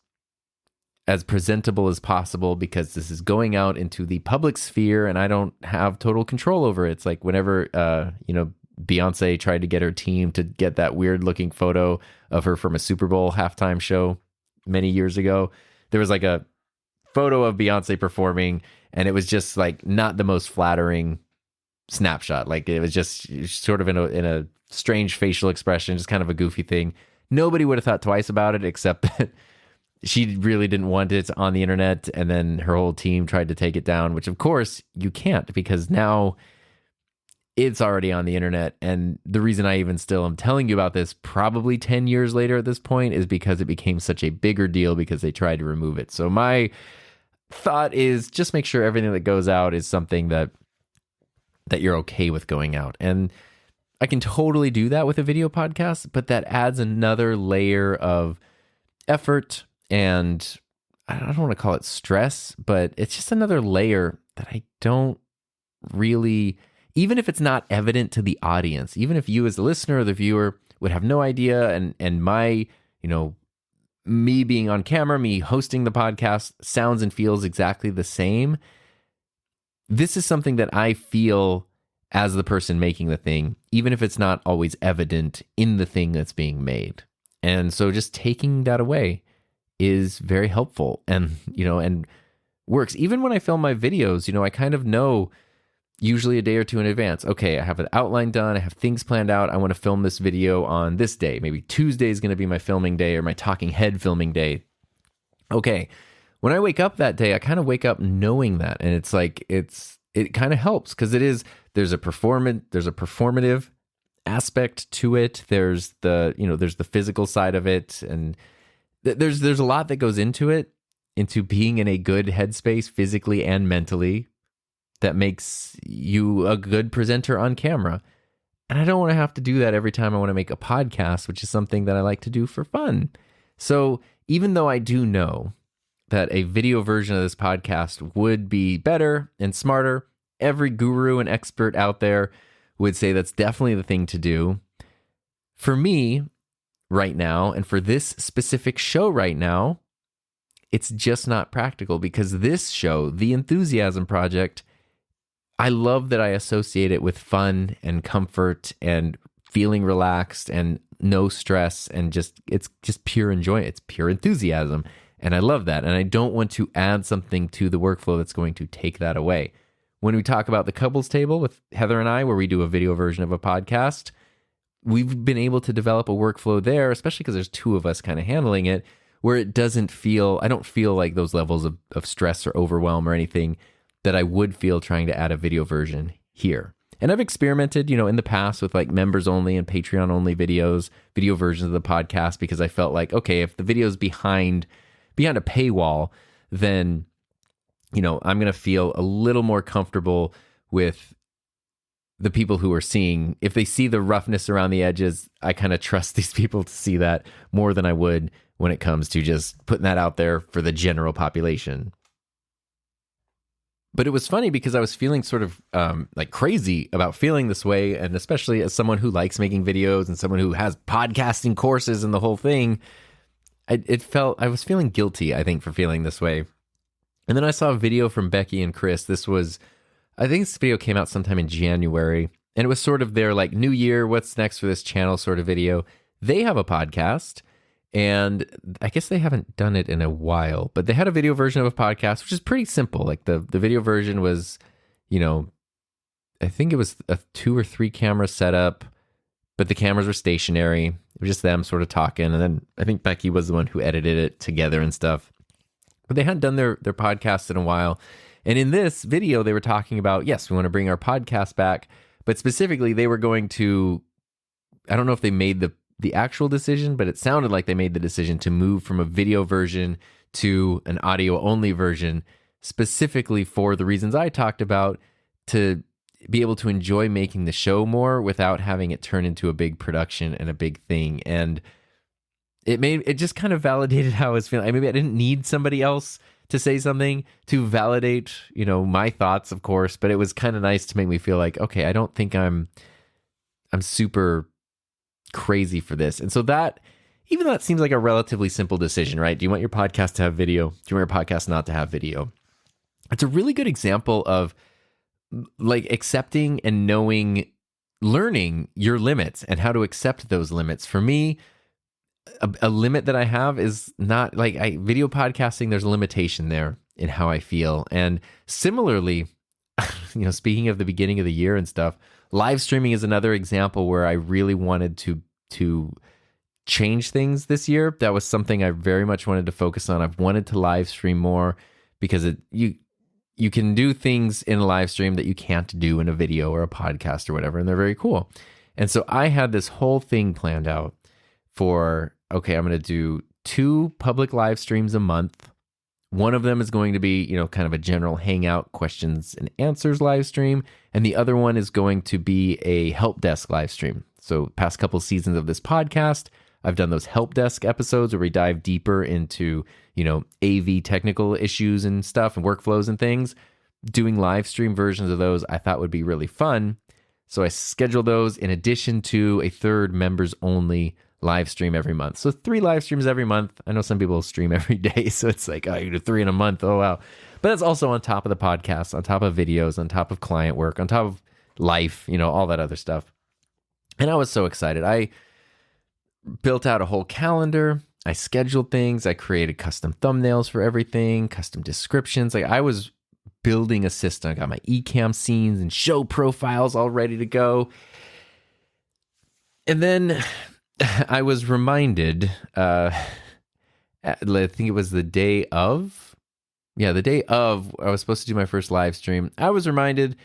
Speaker 1: presentable as possible, because this is going out into the public sphere and I don't have total control over it. It's like whenever, Beyonce tried to get her team to get that weird looking photo of her from a Super Bowl halftime show many years ago. There was like a photo of Beyonce performing, and it was just like not the most flattering snapshot. Like it was just sort of in a strange facial expression, just kind of a goofy thing. Nobody would have thought twice about it, except that she really didn't want it on the internet, and then her whole team tried to take it down, which of course you can't, because now it's already on the internet. And the reason I even still am telling you about this probably 10 years later at this point is because it became such a bigger deal because they tried to remove it. So my thought is just make sure everything that goes out is something that you're okay with going out. And I can totally do that with a video podcast, but that adds another layer of effort, and I don't want to call it stress, but it's just another layer that I don't really, even if it's not evident to the audience, even if you as the listener or the viewer would have no idea, and my, me being on camera, me hosting the podcast sounds and feels exactly the same. This is something that I feel as the person making the thing, even if it's not always evident in the thing that's being made. And so just taking that away is very helpful and works. Even when I film my videos, I kind of know usually a day or two in advance. Okay, I have an outline done. I have things planned out. I want to film this video on this day. Maybe Tuesday is going to be my filming day or my talking head filming day. Okay, when I wake up that day, I kind of wake up knowing that. And it's like, it kind of helps because there's a performative aspect to it. There's the physical side of it. And there's a lot that goes into being in a good headspace physically and mentally that makes you a good presenter on camera. And I don't want to have to do that every time I want to make a podcast, which is something that I like to do for fun. So even though I do know that a video version of this podcast would be better and smarter, every guru and expert out there would say that's definitely the thing to do. For me right now, and for this specific show right now, it's just not practical because this show, The Enthusiasm Project, I love that I associate it with fun and comfort and feeling relaxed and no stress, and it's just pure enjoyment. It's pure enthusiasm. And I love that. And I don't want to add something to the workflow that's going to take that away. When we talk about the couples table with Heather and I, where we do a video version of a podcast, we've been able to develop a workflow there, especially because there's two of us kind of handling it, where it doesn't feel, I don't feel like those levels of stress or overwhelm or anything that I would feel trying to add a video version here. And I've experimented, in the past with like members only and Patreon only video versions of the podcast, because I felt like, okay, if the video's behind a paywall, then, I'm going to feel a little more comfortable with the people who are seeing. If they see the roughness around the edges, I kind of trust these people to see that more than I would when it comes to just putting that out there for the general population. But it was funny because I was feeling sort of like crazy about feeling this way. And especially as someone who likes making videos and someone who has podcasting courses and the whole thing, I was feeling guilty, I think, for feeling this way. And then I saw a video from Becky and Chris. I think this video came out sometime in January, and it was sort of their like New Year, what's next for this channel sort of video. They have a podcast, and I guess they haven't done it in a while, but they had a video version of a podcast, which is pretty simple. Like the video version was, I think it was a 2 or 3 camera setup, but the cameras were stationary. It was just them sort of talking. And then I think Becky was the one who edited it together and stuff. But they hadn't done their podcast in a while. And in this video, they were talking about, yes, we want to bring our podcast back. But specifically, they were going to, I don't know if they made the actual decision, but it sounded like they made the decision to move from a video version to an audio-only version, specifically for the reasons I talked about, to be able to enjoy making the show more without having it turn into a big production and a big thing. And it just kind of validated how I was feeling. Maybe I didn't need somebody else to say something to validate, my thoughts, of course, but it was kind of nice to make me feel like, okay, I don't think I'm super crazy for this. And so that seems like a relatively simple decision, right? Do you want your podcast to have video? Do you want your podcast not to have video? It's a really good example of like accepting and knowing learning your limits and how to accept those limits. For me, a limit that I have is not like video podcasting. There's a limitation there in how I feel. And similarly, speaking of the beginning of the year and stuff, live streaming is another example where I really wanted to change things this year. That was something I very much wanted to focus on. I've wanted to live stream more because you can do things in a live stream that you can't do in a video or a podcast or whatever, and they're very cool. And so I had this whole thing planned out for, okay, I'm going to do 2 public live streams a month. One of them is going to be, kind of a general hangout questions and answers live stream. And the other one is going to be a help desk live stream. So past couple seasons of this podcast, I've done those help desk episodes where we dive deeper into, AV technical issues and stuff and workflows and things. Doing live stream versions of those I thought would be really fun. So I scheduled those in addition to a third members only live stream every month. So 3 live streams every month. I know some people stream every day, so it's like, oh, you do 3 in a month. Oh, wow. But that's also on top of the podcast, on top of videos, on top of client work, on top of life, all that other stuff. And I was so excited. I built out a whole calendar. I scheduled things. I created custom thumbnails for everything, custom descriptions. Like I was building a system. I got my eCam scenes and show profiles all ready to go. And then I was reminded, I think it was the day of I was supposed to do my first live stream. I was reminded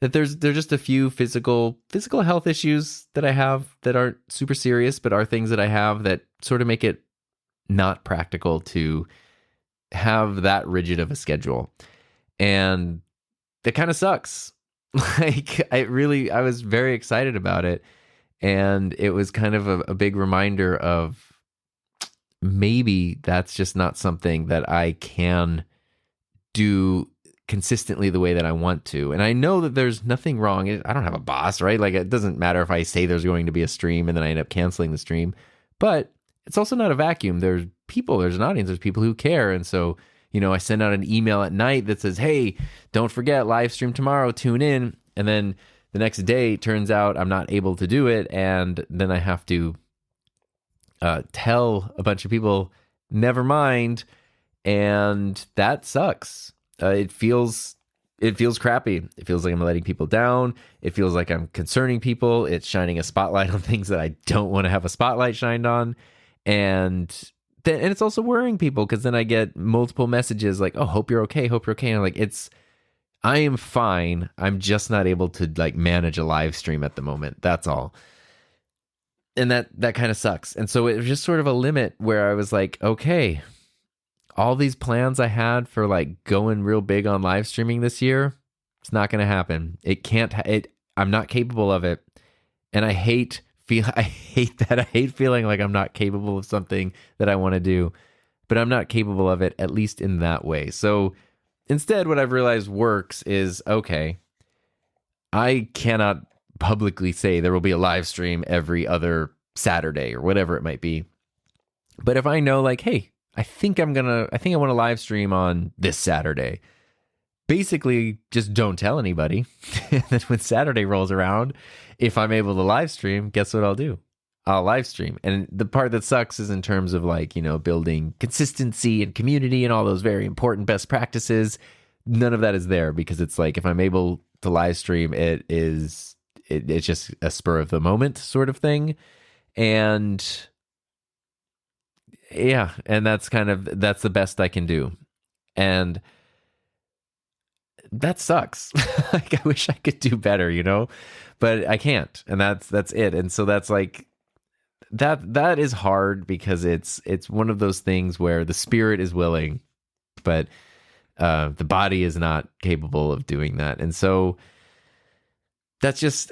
Speaker 1: that there's just a few physical health issues that I have that aren't super serious, but are things that I have that sort of make it not practical to have that rigid of a schedule. And that kind of sucks. I was very excited about it. And it was kind of a big reminder of maybe that's just not something that I can do consistently the way that I want to. And I know that there's nothing wrong. I don't have a boss, right? Like it doesn't matter if I say there's going to be a stream and then I end up canceling the stream. But it's also not a vacuum. There's people, there's an audience, there's people who care. And so, I send out an email at night that says, hey, don't forget, live stream tomorrow, tune in. And then the next day, turns out I'm not able to do it, and then I have to tell a bunch of people, never mind, and that sucks. It feels crappy. It feels like I'm letting people down. It feels like I'm concerning people. It's shining a spotlight on things that I don't want to have a spotlight shined on, and it's also worrying people because then I get multiple messages like, "Oh, hope you're okay. Hope you're okay." And I'm like, I am fine. I'm just not able to manage a live stream at the moment. That's all. And that kind of sucks. And so it was just sort of a limit where I was like, okay, all these plans I had for going real big on live streaming this year, it's not going to happen. It can't. I'm not capable of it. And I hate that. I hate feeling like I'm not capable of something that I want to do, but I'm not capable of it, at least in that way. So instead, what I've realized works is, okay, I cannot publicly say there will be a live stream every other Saturday or whatever it might be. But if I know hey, I think I want to live stream on this Saturday, basically just don't tell anybody. And then when Saturday rolls around, if I'm able to live stream, guess what I'll do? I'll live stream. And the part that sucks is in terms of building consistency and community and all those very important best practices. None of that is there because it's if I'm able to live stream, it's just a spur of the moment sort of thing. And yeah, and that's the best I can do. And that sucks. I wish I could do better, but I can't. And that's it. And so that's that is hard because it's one of those things where the spirit is willing, but the body is not capable of doing that. And so that's just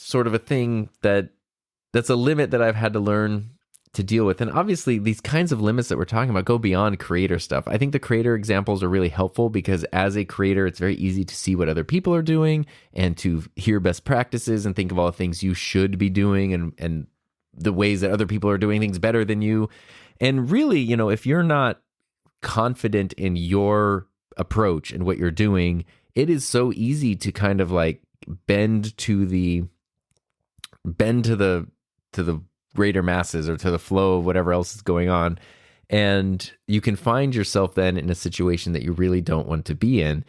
Speaker 1: sort of a thing that's a limit that I've had to learn to deal with. And obviously these kinds of limits that we're talking about go beyond creator stuff. I think the creator examples are really helpful because as a creator, it's very easy to see what other people are doing and to hear best practices and think of all the things you should be doing and the ways that other people are doing things better than you. And really, if you're not confident in your approach and what you're doing, it is so easy to kind of bend to the bend to the greater masses or to the flow of whatever else is going on. And you can find yourself then in a situation that you really don't want to be in.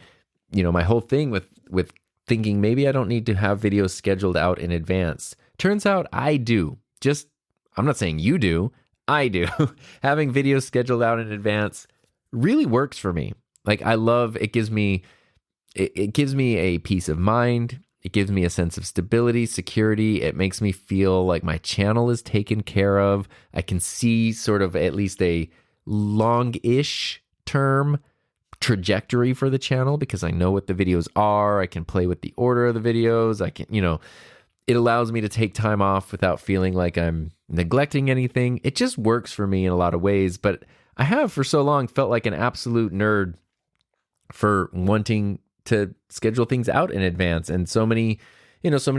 Speaker 1: My whole thing with thinking maybe I don't need to have videos scheduled out in advance. Turns out I do. I'm not saying you do. I do. Having videos scheduled out in advance really works for me. Like I love it. Gives me a peace of mind. It gives me a sense of stability, security. It makes me feel like my channel is taken care of. I can see sort of at least a long-ish term trajectory for the channel because I know what the videos are. I can play with the order of the videos. I can, it allows me to take time off without feeling like I'm neglecting anything. It just works for me in a lot of ways. But I have for so long felt like an absolute nerd for wanting to schedule things out in advance. And so many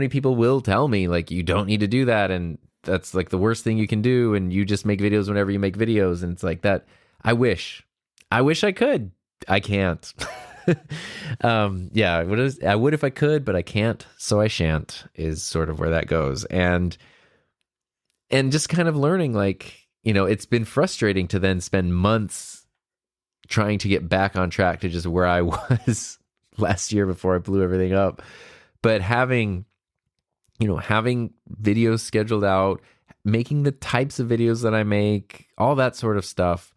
Speaker 1: people will tell me like, you don't need to do that. And that's like the worst thing you can do. And you just make videos whenever you make videos. And it's like that. I wish I could. I can't. I would if I could, but I can't. So I shan't is sort of where that goes. And just kind of learning like, it's been frustrating to then spend months trying to get back on track to just where I was last year before I blew everything up. But having videos scheduled out, making the types of videos that I make, all that sort of stuff,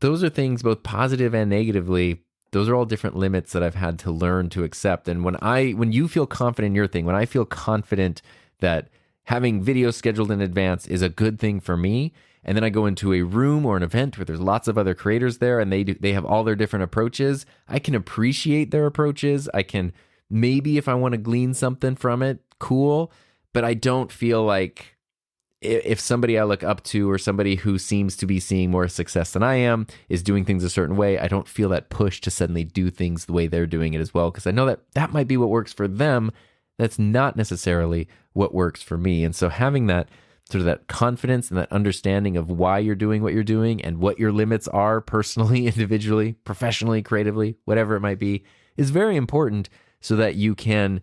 Speaker 1: those are things both positive and negatively. Those are all different limits that I've had to learn to accept. And when you feel confident in your thing, when I feel confident that having videos scheduled in advance is a good thing for me, and then I go into a room or an event where there's lots of other creators there and they have all their different approaches, I can appreciate their approaches. I can maybe, if I want to glean something from it, cool. But I don't feel like if somebody I look up to or somebody who seems to be seeing more success than I am is doing things a certain way, I don't feel that push to suddenly do things the way they're doing it as well. Because I know that might be what works for them. That's not necessarily what works for me. And so having that sort of that confidence and that understanding of why you're doing what you're doing and what your limits are personally, individually, professionally, creatively, whatever it might be, is very important so that you can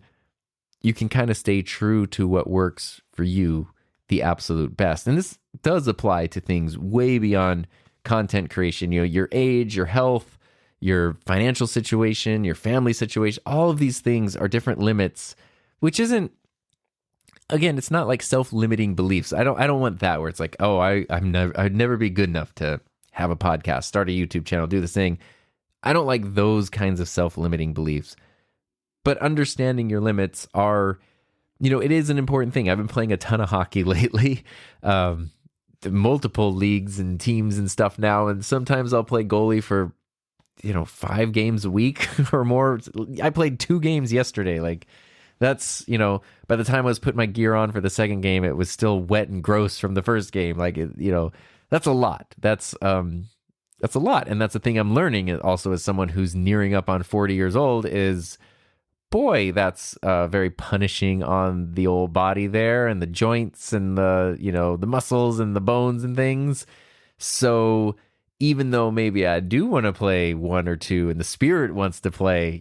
Speaker 1: kind of stay true to what works for you the absolute best. And this does apply to things way beyond content creation, your age, your health, your financial situation, your family situation, all of these things are different limits, which isn't, again, it's not like self-limiting beliefs. I don't want that where it's like, oh, I'd never be good enough to have a podcast, start a YouTube channel, do this thing. I don't like those kinds of self-limiting beliefs. But understanding your limits are, it is an important thing. I've been playing a ton of hockey lately, multiple leagues and teams and stuff now. And sometimes I'll play goalie for, 5 games a week or more. I played 2 games yesterday. Like that's, by the time I was putting my gear on for the second game, it was still wet and gross from the first game. Like, that's a lot. That's a lot. And that's the thing I'm learning also as someone who's nearing up on 40 years old is, boy, that's very punishing on the old body there and the joints and the muscles and the bones and things. So even though maybe I do want to play 1 or 2 and the spirit wants to play,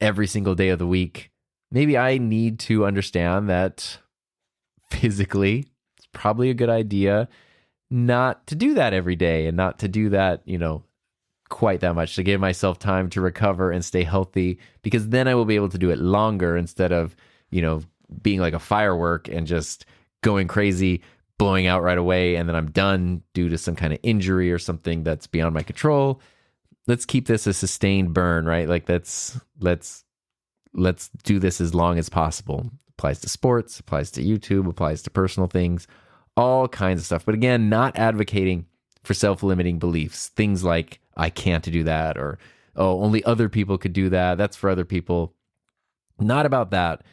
Speaker 1: every single day of the week, maybe I need to understand that physically it's probably a good idea not to do that every day and not to do that, quite that much, to give myself time to recover and stay healthy, because then I will be able to do it longer instead of, being like a firework and just going crazy, blowing out right away, and then I'm done due to some kind of injury or something that's beyond my control. Let's keep this a sustained burn, right? Like let's do this as long as possible. Applies to sports, applies to YouTube, applies to personal things, all kinds of stuff. But again, not advocating for self-limiting beliefs. Things like, I can't do that, or, oh, only other people could do that. That's for other people. Not about that.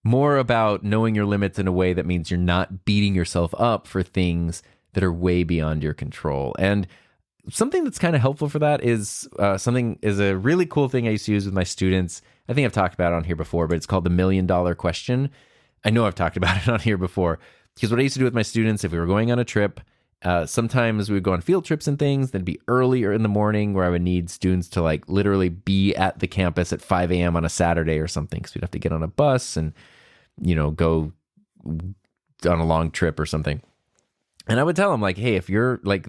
Speaker 1: More about knowing your limits in a way that means you're not beating yourself up for things that are way beyond your control. And something that's kind of helpful for that is a really cool thing I used to use with my students. I think I've talked about it on here before, but it's called the $1 million question. I know I've talked about it on here before, because what I used to do with my students, if we were going on a trip, sometimes we would go on field trips and things, then be earlier in the morning where I would need students to like literally be at the campus at 5 a.m. on a Saturday or something. Because we'd have to get on a bus and, go on a long trip or something. And I would tell them like, hey, if you're like,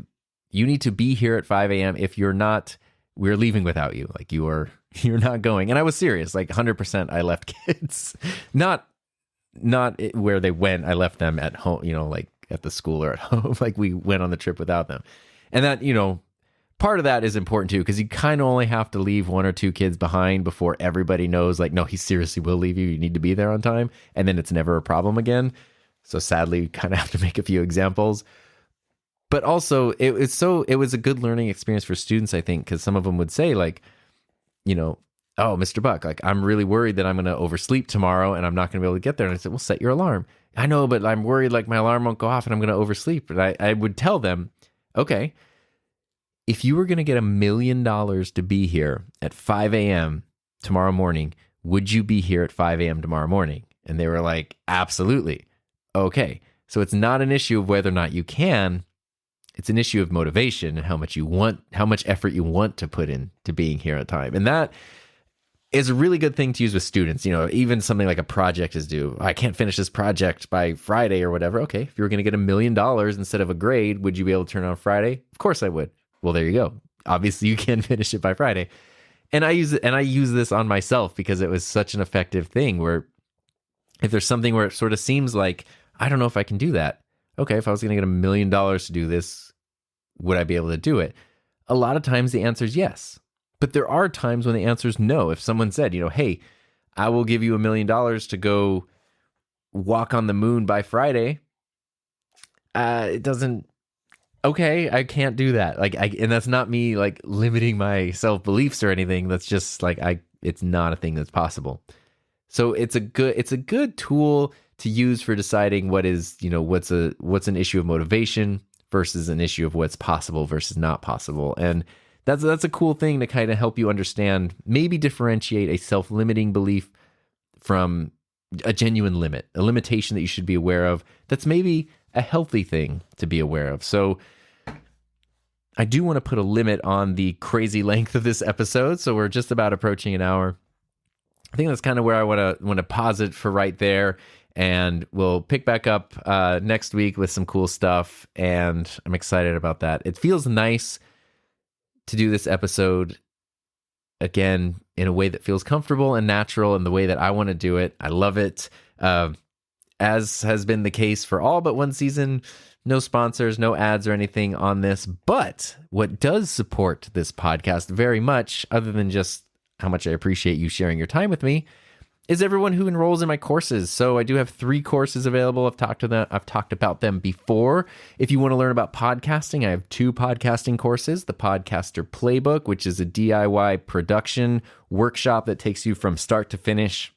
Speaker 1: you need to be here at 5 a.m. If you're not, we're leaving without you. Like you're not going. And I was serious, like 100% I left kids, not where they went. I left them at home, like at the school or at home. Like we went on the trip without them. And that, part of that is important too, because you kind of only have to leave one or two kids behind before everybody knows, like, no, he seriously will leave you. You need to be there on time. And then it's never a problem again. So sadly, you kind of have to make a few examples. But also, it was a good learning experience for students, I think, because some of them would say, like, oh, Mr. Buck, like, I'm really worried that I'm going to oversleep tomorrow and I'm not going to be able to get there. And I said, well, set your alarm. I know, but I'm worried like my alarm won't go off and I'm going to oversleep. But I would tell them, okay, if you were going to get $1 million to be here at 5 a.m. tomorrow morning, would you be here at 5 a.m. tomorrow morning? And they were like, absolutely. Okay. So it's not an issue of whether or not you can. It's an issue of motivation and how much effort you want to put in to being here at time. And that is a really good thing to use with students. Even something like a project is due. I can't finish this project by Friday or whatever. Okay. If you were going to get $1 million instead of a grade, would you be able to turn it on Friday? Of course I would. Well, there you go. Obviously you can finish it by Friday. And I use this on myself because it was such an effective thing where if there's something where it sort of seems like, I don't know if I can do that. Okay. If I was going to get $1 million to do this, would I be able to do it? A lot of times the answer is yes. But there are times when the answer is no. If someone said, hey, I will give you $1 million to go walk on the moon by Friday, it doesn't, okay, I can't do that. And that's not me like limiting my self-beliefs or anything. That's just like, it's not a thing that's possible. So it's a good tool to use for deciding what is, what's an issue of motivation versus an issue of what's possible versus not possible. And that's a cool thing to kind of help you understand, maybe differentiate a self-limiting belief from a genuine limit, a limitation that you should be aware of. That's maybe a healthy thing to be aware of. So I do want to put a limit on the crazy length of this episode. So we're just about approaching an hour. I think that's kind of where I want to pause it for right there. And we'll pick back up next week with some cool stuff. And I'm excited about that. It feels nice to do this episode again in a way that feels comfortable and natural in the way that I want to do it. I love it. As has been the case for all but one season, no sponsors, no ads or anything on this. But what does support this podcast very much, other than just how much I appreciate you sharing your time with me, is everyone who enrolls in my courses. So I do have 3 courses available. I've talked about them before. If you want to learn about podcasting, I have 2 podcasting courses. The Podcaster Playbook, which is a DIY production workshop that takes you from start to finish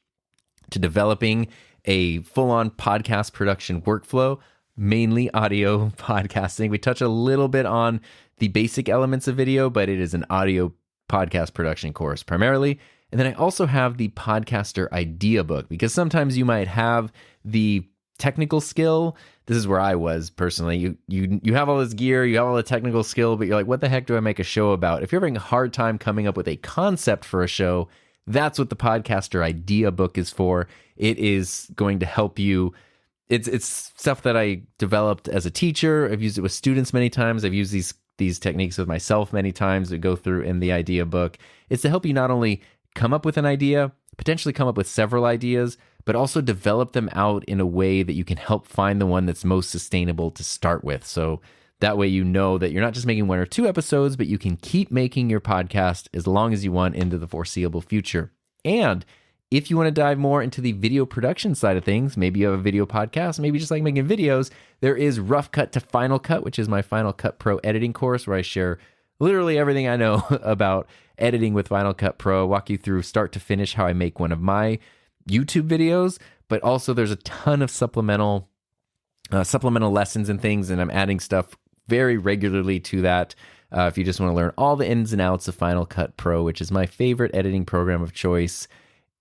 Speaker 1: to developing a full-on podcast production workflow, mainly audio podcasting. We touch a little bit on the basic elements of video, but it is an audio podcast production course primarily. And then I also have the Podcaster Idea Book, because sometimes you might have the technical skill. This is where I was personally. You have all this gear, you have all the technical skill, but you're like, what the heck do I make a show about? If you're having a hard time coming up with a concept for a show, that's what the Podcaster Idea Book is for. It is going to help you. It's stuff that I developed as a teacher. I've used it with students many times. I've used these techniques with myself many times that go through in the Idea Book. It's to help you not only come up with an idea, potentially come up with several ideas, but also develop them out in a way that you can help find the one that's most sustainable to start with. So that way you know that you're not just making 1 or 2 episodes, but you can keep making your podcast as long as you want into the foreseeable future. And if you want to dive more into the video production side of things, maybe you have a video podcast, maybe you just like making videos, there is Rough Cut to Final Cut, which is my Final Cut Pro editing course where I share literally everything I know about editing with Final Cut Pro, walk you through start to finish how I make one of my YouTube videos, but also there's a ton of supplemental lessons and things, and I'm adding stuff very regularly to that. If you just want to learn all the ins and outs of Final Cut Pro, which is my favorite editing program of choice.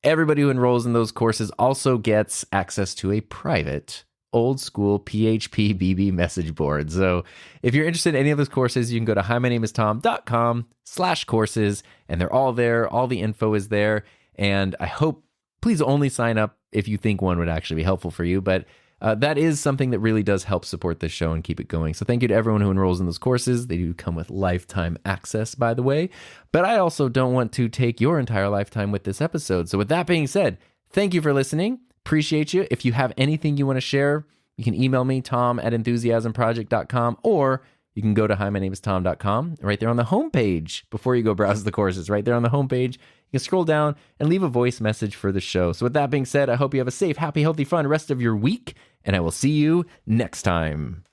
Speaker 1: Everybody who enrolls in those courses also gets access to a private old school PHP BB message board. So if you're interested in any of those courses, you can go to himynameistom.com/courses, and they're all there. All the info is there. And I hope, please only sign up if you think one would actually be helpful for you. But that is something that really does help support this show and keep it going. So thank you to everyone who enrolls in those courses. They do come with lifetime access, by the way. But I also don't want to take your entire lifetime with this episode. So with that being said, thank you for listening. Appreciate you. If you have anything you want to share, you can email me, tom@enthusiasmproject.com, or you can go to himynameistom.com. Right there on the homepage, before you go browse the courses, right there on the homepage, you can scroll down and leave a voice message for the show. So with that being said, I hope you have a safe, happy, healthy, fun rest of your week, and I will see you next time.